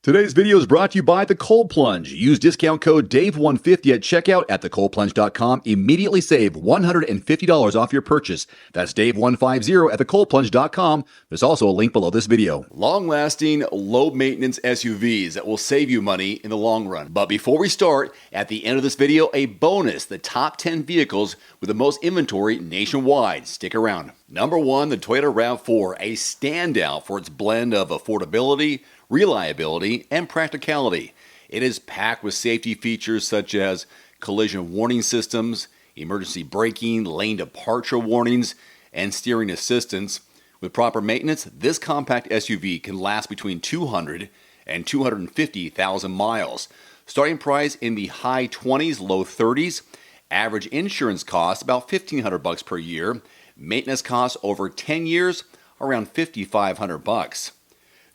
Today's video is brought to you by The Cold Plunge. Use discount code DAVE150 at checkout at thecoldplunge.com. Immediately save $150 off your purchase. That's DAVE150 at thecoldplunge.com. There's also a link below this video. Long-lasting, low-maintenance SUVs that will save you money in the long run. But before we start, at the end of this video, a bonus, the top 10 vehicles with the most inventory nationwide. Stick around. Number 1, the Toyota RAV4, a standout for its blend of affordability, reliability, and practicality. It is packed with safety features such as collision warning systems, emergency braking, lane departure warnings, and steering assistance. With proper maintenance, this compact SUV can last between 200 and 250,000 miles. Starting price in the high 20s, low 30s. Average insurance cost about $1,500 per year. Maintenance costs over 10 years, around $5,500.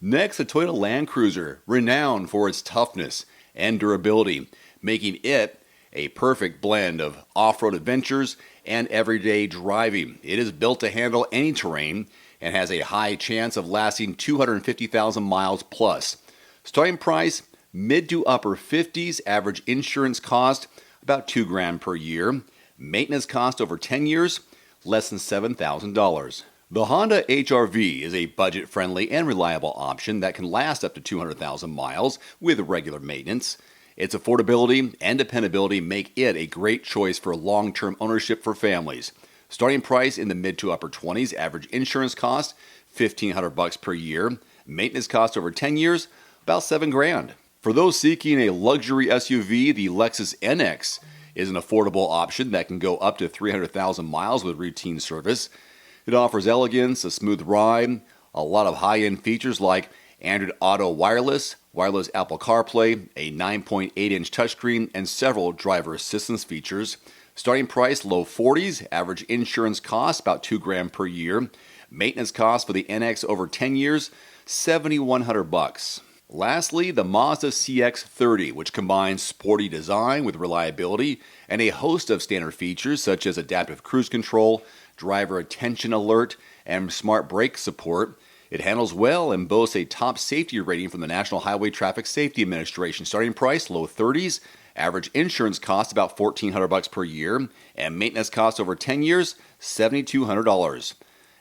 Next, the Toyota Land Cruiser, renowned for its toughness and durability, making it a perfect blend of off-road adventures and everyday driving. It is built to handle any terrain and has a high chance of lasting 250,000 miles plus. Starting price, mid to upper 50s. Average insurance cost, about $2,000 per year. Maintenance cost over 10 years, less than $7,000. The Honda HR-V is a budget-friendly and reliable option that can last up to 200,000 miles with regular maintenance. Its affordability and dependability make it a great choice for long-term ownership for families. Starting price in the mid to upper 20s. Average insurance cost, $1,500 per year. Maintenance cost over 10 years, about $7,000. For those seeking a luxury SUV, the Lexus NX is an affordable option that can go up to 300,000 miles with routine service. It offers elegance, a smooth ride, a lot of high-end features like Android Auto wireless Apple CarPlay, a 9.8-inch touchscreen, and several driver assistance features. Starting price low 40s, average insurance cost about $2,000 per year. Maintenance cost for the NX over 10 years, $7,100. Lastly, the Mazda CX-30, which combines sporty design with reliability and a host of standard features such as adaptive cruise control, driver attention alert, and smart brake support. It handles well and boasts a top safety rating from the National Highway Traffic Safety Administration. Starting price low 30s, average insurance cost about $1,400 per year, and maintenance cost over 10 years, $7,200.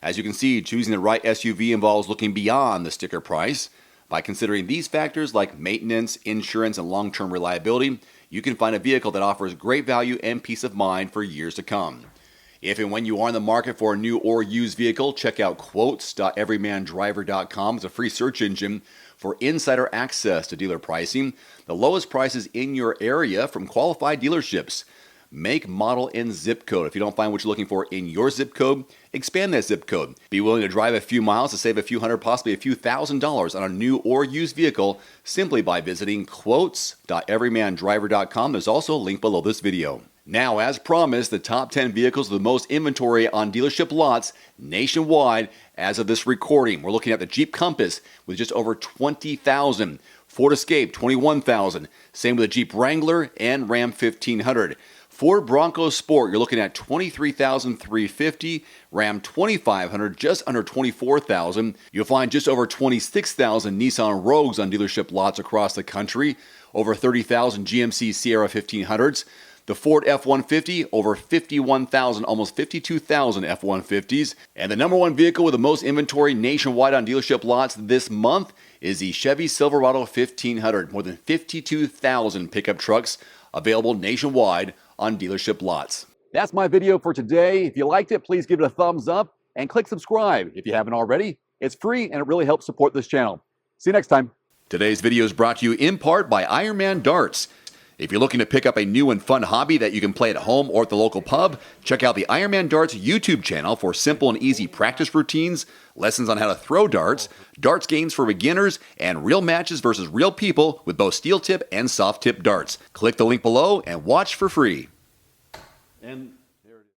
As you can see, choosing the right SUV involves looking beyond the sticker price. By considering these factors like maintenance, insurance, and long-term reliability, you can find a vehicle that offers great value and peace of mind for years to come. If and when you are in the market for a new or used vehicle, check out quotes.everymandriver.com. It's a free search engine for insider access to dealer pricing, the lowest prices in your area from qualified dealerships. Make, model, and zip code. If you don't find what you're looking for in your zip code, expand that zip code. Be willing to drive a few miles to save a few hundred, possibly a few $1,000s on a new or used vehicle simply by visiting quotes.everymandriver.com. There's also a link below this video. Now, as promised, the top 10 vehicles with the most inventory on dealership lots nationwide as of this recording. We're looking at the Jeep Compass with just over 20,000, Ford Escape 21,000, same with the Jeep Wrangler and Ram 1500. Ford Bronco Sport, you're looking at 23,350, Ram 2500, just under 24,000. You'll find just over 26,000 Nissan Rogues on dealership lots across the country, over 30,000 GMC Sierra 1500s. The Ford F-150, over 51,000, almost 52,000 F-150s. And the number one vehicle with the most inventory nationwide on dealership lots this month is the Chevy Silverado 1500. More than 52,000 pickup trucks available nationwide on dealership lots. That's my video for today. If you liked it, please give it a thumbs up and click subscribe if you haven't already. It's free and it really helps support this channel. See you next time. Today's video is brought to you in part by Ironman Darts. If you're looking to pick up a new and fun hobby that you can play at home or at the local pub, check out the Ironman Darts YouTube channel for simple and easy practice routines, lessons on how to throw darts, darts games for beginners, and real matches versus real people with both steel tip and soft tip darts. Click the link below and watch for free. And